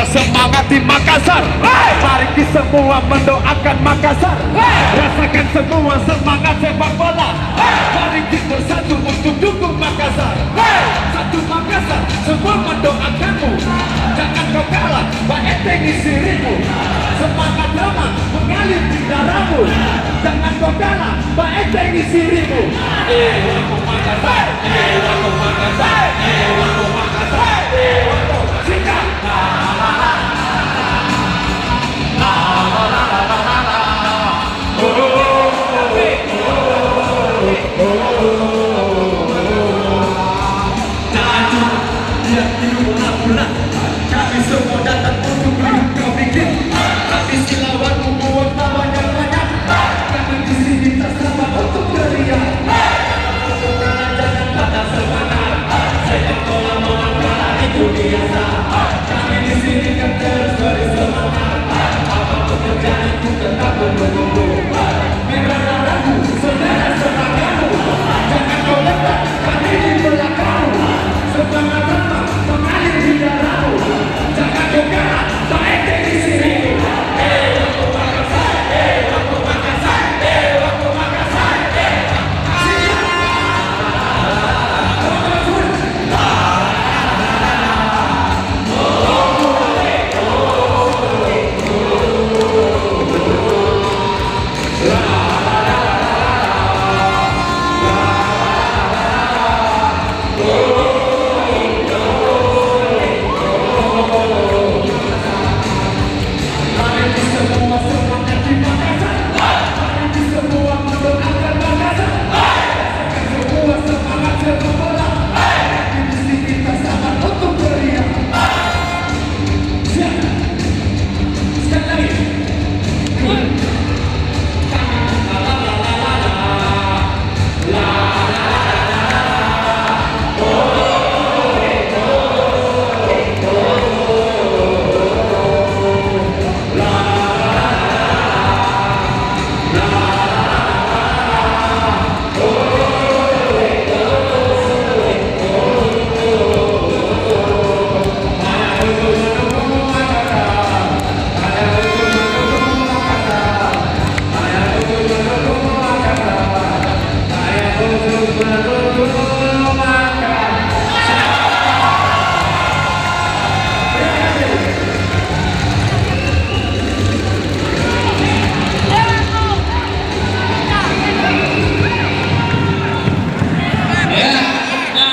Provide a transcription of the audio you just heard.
semua semangat di Makassar. Mari kita semua mendoakan Makassar. Rasakan semua semangat sepak bola. Mari kita bersatu untuk dukung Makassar. Satu Makassar, semua mendoakanmu. Jangan kau kalah, Pak Ete ngisirimu. Semangat drama mengalir di darahmu. Jangan kau kalah, Pak Ete ngisirimu. Aku Makassar, aku Makassar, aku Makassar, aku sikap. Oh,